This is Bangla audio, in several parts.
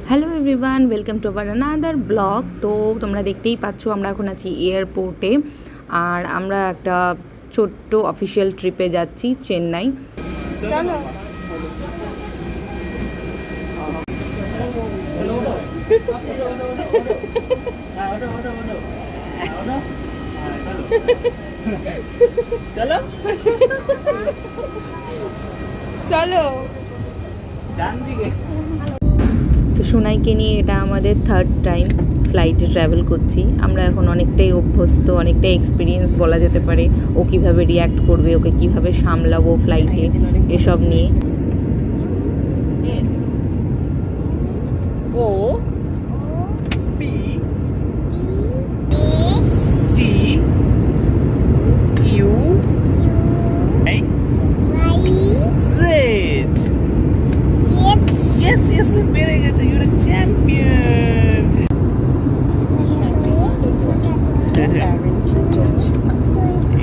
Hello everyone, welcome to our another blog. তো তোমরা দেখতেই পাচ্ছ আমরা এখন আছি এয়ারপোর্টে, আর আমরা একটা ছোট্ট অফিসিয়াল ট্রিপে যাচ্ছি চেন্নাই। চলো। চলো চলো। ডান দিকে। তো সোনাইকে নিয়ে এটা আমাদের থার্ড টাইম ফ্লাইটে ট্রাভেল করছি। আমরা এখন অনেকটাই অভ্যস্ত, অনেকটাই এক্সপিরিয়েন্স বলা যেতে পারে। ও কীভাবে রিয়্যাক্ট করবে, ওকে কীভাবে সামলাবো ফ্লাইটে, এসব নিয়ে। O P T U I Z. Yes yes, পেরে গেছে। You are champion.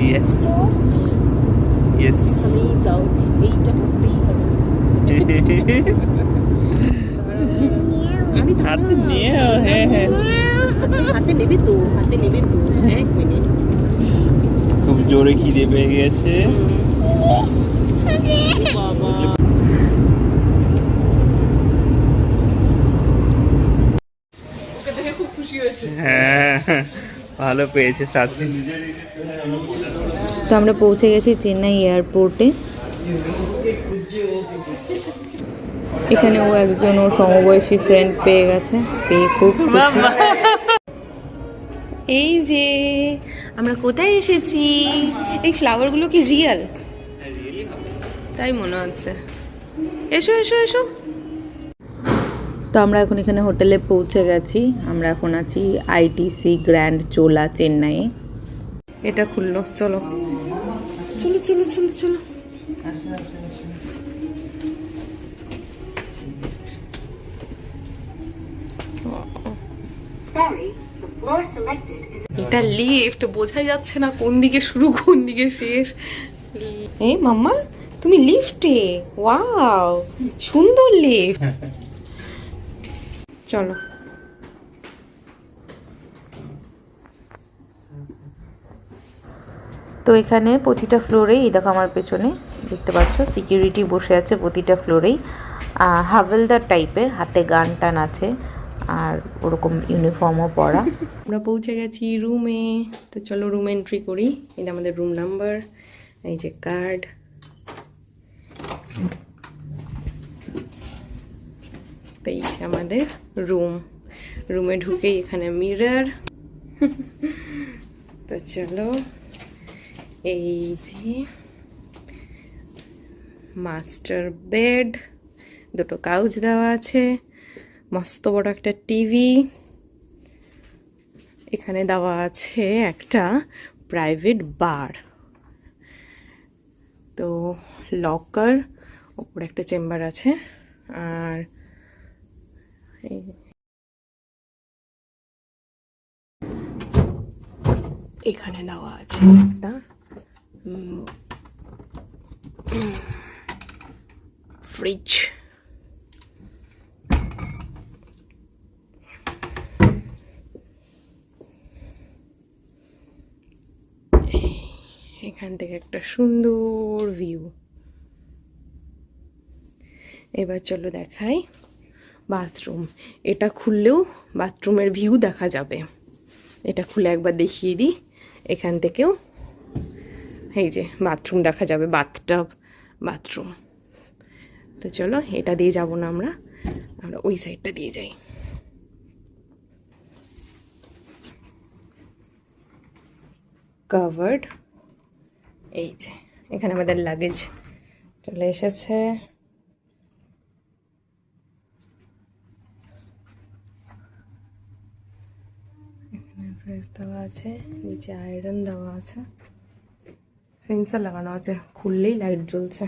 Yes yes. এখানেই যাও, এইটা করতেই হবে। আমি হাতে নিয়ে, হ্যাঁ হ্যাঁ, হাতে নেবে তো, হাতে নেবে তো। এক মিনিট। খুব জোরে খিদে পেয়ে গেছে। বাবা, হ্যাঁ, ভালো পেয়েছে সাথে। তো আমরা পৌঁছে গেছি চেন্নাই এয়ারপোর্টে। এখানে ও একজন ওর সমবয়সী ফ্রেন্ড পেয়ে গেছে, পেয়ে খুব খুশি। এই যে আমরা কোথায় এসেছি। এই ফ্লাওয়ারগুলো কি রিয়েল? তাই মনে হচ্ছে। এসো এসো এসো। তো আমরা এখন এখানে হোটেলে পৌঁছে গেছি। আমরা এখন আছি আইটিসি গ্র্যান্ড চোলা চেন্নাইয়ে। এটা খুললো, চলো চলো চলো চলো চলো। এটা লিফট, বোঝাই যাচ্ছে না কোন দিকে শুরু কোন দিকে শেষ। এই মাম্মা, তুমি লিফটে? ওয়াও, সুন্দর লিফট। চলো। তো এখানে প্রতিটা ফ্লোরেই, এই দেখো আমার পেছনে দেখতে পাচ্ছ সিকিউরিটি বসে আছে প্রতিটা ফ্লোরেই। হাভেলদার টাইপের, হাতে গান টান আছে, আর ওরকম ইউনিফর্মও পরা। আমরা পৌঁছে গেছি রুমে। তো চলো রুম এন্ট্রি করি। এটা আমাদের রুম নাম্বার, এই যে কার্ড। তো এই যে আমাদের রুম। রুমে ঢুকেই এখানে মিরর। তো চলো, এই যে মাস্টার বেড, দুটো কাউচ দেওয়া আছে, মস্ত বড় একটা টিভি। এখানে দেওয়া আছে একটা প্রাইভেট বার। তো লকার, ওপরে একটা চেম্বার আছে। আর এখানে দেওয়া আছে একটা ফ্রিজ। এখান থেকে একটা সুন্দর ভিউ। এবার চলো দেখাই বাথরুম। এটা খুললেও বাথরুমের ভিউ দেখা যাবে। এটা খুলে একবার দেখিয়ে দিই। এখান থেকেও এই যে বাথরুম দেখা যাবে, বাথটাব বাথরুম। তো চলো, এটা দিয়ে যাব না, আমরা আমরা ওই সাইডটা দিয়ে যাই। কাভার্ড, এই যে এখানে আমাদের লাগেজ চলে এসেছে। এখানে ড্রেস দেওয়া আছে, নিচে আয়রন দেওয়া আছে, সেন্সার লাগানো আছে, খুললেই লাইট জ্বলছে।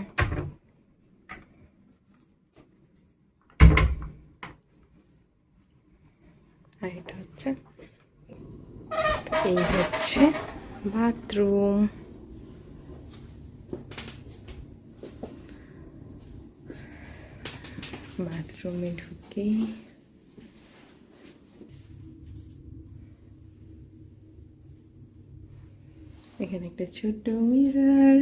আর এটা হচ্ছে, এই হচ্ছে বাথরুম। বাথরুমে ঢুকেই এখানে একটা ছোট মিরর,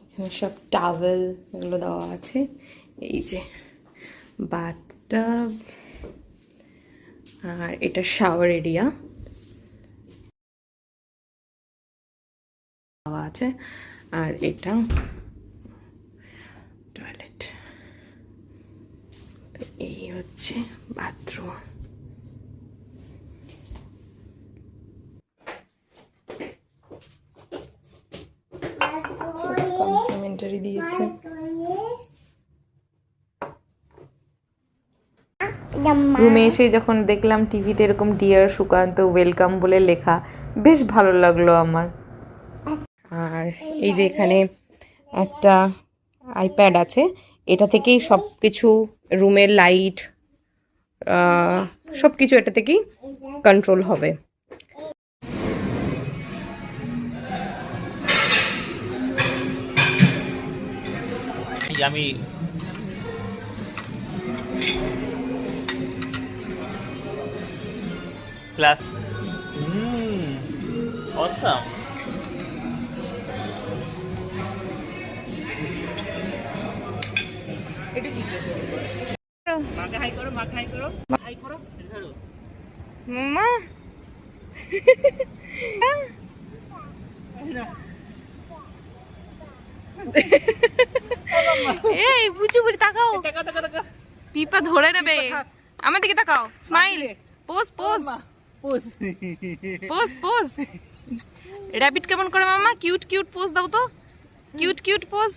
এখানে সব টাওয়েল এগুলো দেওয়া আছে। এই যে বাথটাব, আর এটা শাওয়ার এরিয়া দেওয়া আছে, আর এটা টয়লেট। তো এই হচ্ছে বাথরুম। কমপ্লিমেন্টারি দিয়েছে। রুমে এসে যখন দেখলাম টিভিতে এরকম ডিয়ার সুকান্ত ওয়েলকাম বলে লেখা, বেশ ভালো লাগলো আমার। আর এই যে এখানে একটা আইপ্যাড আছে, এটা থেকেই সব কিছু, রুমের লাইট সব কিছু এটা থেকেই কন্ট্রোল হবে। আমি ক্লাস awesome. মাকে হাই করো, মাকে হাই করো, হাই করো, ধরো মামা। এই বুঝু বুড়ি তাকাও, টাকা টাকা টাকা পিপা ধরে নেবে। আমার দিকে তাকাও, smile, pose pose pose pose pose. Rabbit কেমন করে মামা? কিউট কিউট পোজ দাও তো, কিউট কিউট পোজ।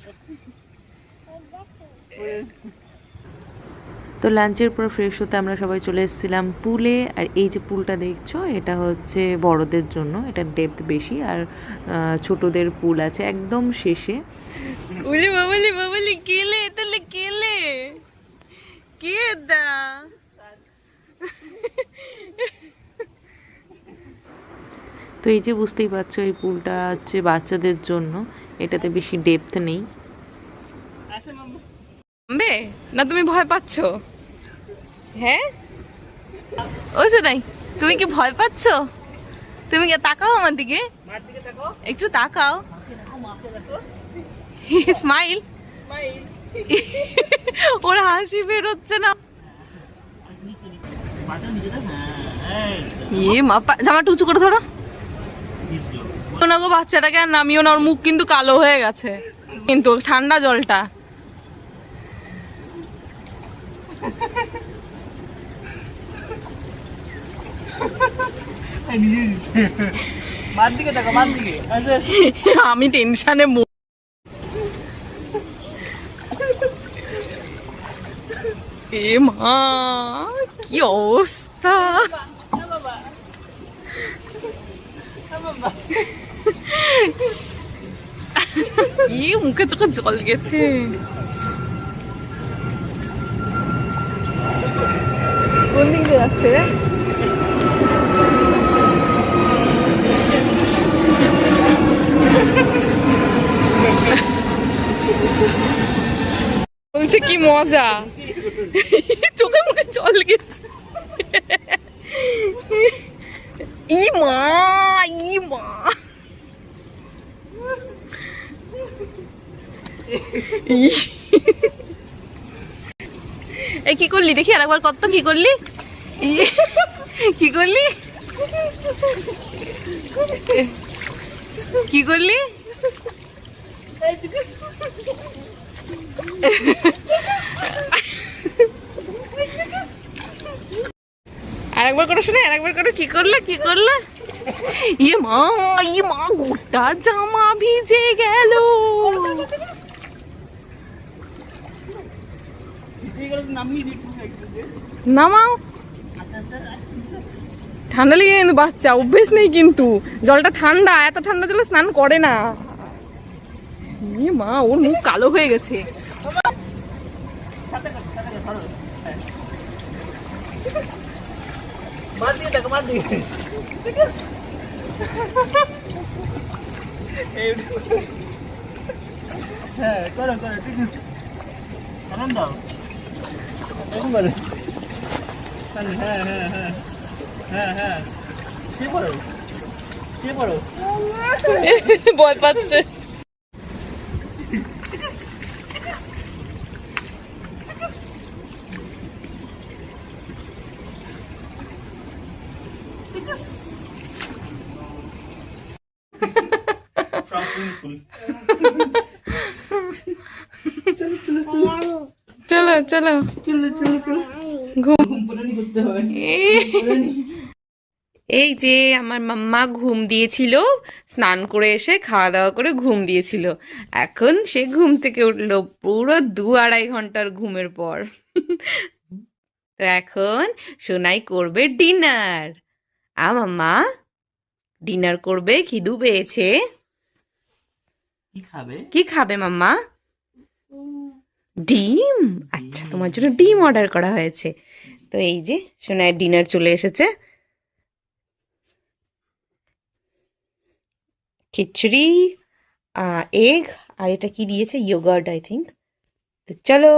তো লাঞ্চের পর ফ্রেশ হতে আমরা সবাই চলে এসেছিলাম পুলে। আর এই যে পুলটা দেখছো, এটা হচ্ছে বড়দের জন্য, এটা ডেপথ বেশি, আর ছোটদের পুল আছে একদম শেষে। ওরে বাবালি বাবালি, কেলে তাহলে কেলে কে দা। তো এই যে বুঝতেই পারছো, এই পুলটা হচ্ছে বাচ্চাদের জন্য, এটাতে বেশি ডেপথ নেই। না তুমি ভয় পাচ্ছ? হ্যাঁ ও শোনাই, তুমি কি ভয় পাচ্ছ? তুমি কি তাকাও আমার দিকে, একটু তাকাও, স্মাইল। ওর হাসি বের হচ্ছে না। জামাটা উঁচু করে ধরো না গো, বাচ্চাটাকে আর নামিও না, ওর মুখ কিন্তু কালো হয়ে গেছে, কিন্তু ঠান্ডা জলটা। আমি টেনশনে এ মা, কি অবস্থা। মুখে চোখে জল গেছে। কোন দিক দিয়ে যাচ্ছে রে? বলছে কি মজা, চোখে মুখে জল গেছে। ই মা, ই মা, এই কি করলি দেখি আরেকবার, কত কি করলি, কি করলি, কি করলি? আরেকবার করে শুনে, আরেকবার করে, কি করলে, কি করলে? ইয়ে মা, ইয়ে মা, গোটা জামা ভিজে গেল। নামাও, ঠান্ডা লেগে কিন্তু বাচ্চা অভ্যেস নেই, কিন্তু জলটা ঠান্ডা, এত ঠান্ডা জলে স্নান করে না। মা, ওর মুখ কালো হয়ে গেছে। হ্যাঁ করো করো, ঠিক আছে, আনন্দ দাও। হ্যাঁ হ্যাঁ হ্যাঁ, হ্যাঁ হ্যাঁ কে পড়ো কে পড়ো ভয় পাচ্ছে। ফ্রস্টিং পুল চলো চলো চলো চলো চলো চলো চলো চলো ঘুম। পুরানি করতে হবে এই যে আমার মাম্মা ঘুম দিয়েছিল, স্নান করে এসে খাওয়া দাওয়া করে ঘুম দিয়েছিল, এখন সে ঘুম থেকে উঠলো পুরো 2-2.5 ঘন্টার ঘুমের পর। তো এখন সোনাই করবে ডিনার। মাম্মা ডিনার করবে, খিদু পেয়েছে। কি খাবে কি খাবে মাম্মা? ডিম। আচ্ছা, তোমার জন্য ডিম অর্ডার করা হয়েছে। তো এই যে সোনাইয়ের ডিনার চলে এসেছে, খিচুড়ি, এগ, আর এটা কি দিয়েছে, ইয়োগার্ট আই থিঙ্ক। তো চলো।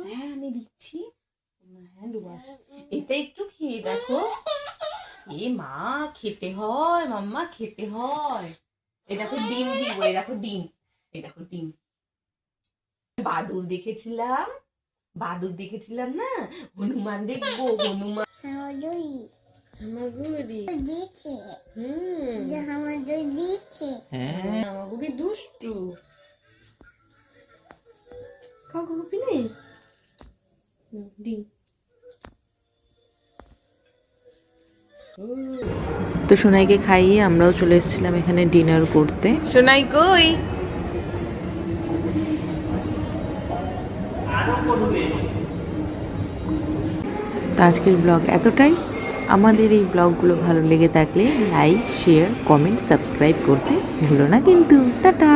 হ্যাঁ আমি দিচ্ছি। হ্যান্ড ওয়াশ এটা একটু খেয়ে দেখো। এ মা, খেতে হয় মাম্মা, খেতে হয়। এই দেখো ডিম দিব, এই দেখো ডিম, এই দেখো ডিম। বাদুর দেখেছিলাম, বাদুর দেখেছিলাম না, হনুমান দেখবো, হনুমান। হামাগুড়ি হামাগুড়ি দুষ্টু। খাও খাও পিনে ডিম। তো সোনাইকে খাইয়ে আমরাও চলে এসেছিলাম এখানে ডিনার করতে। সোনাই কই? তো আজকের ব্লগ এতটাই। আমাদের এই ব্লগগুলো ভালো লেগে থাকলে লাইক, শেয়ার, কমেন্ট, সাবস্ক্রাইব করতে ভুলো না কিন্তু। টাটা।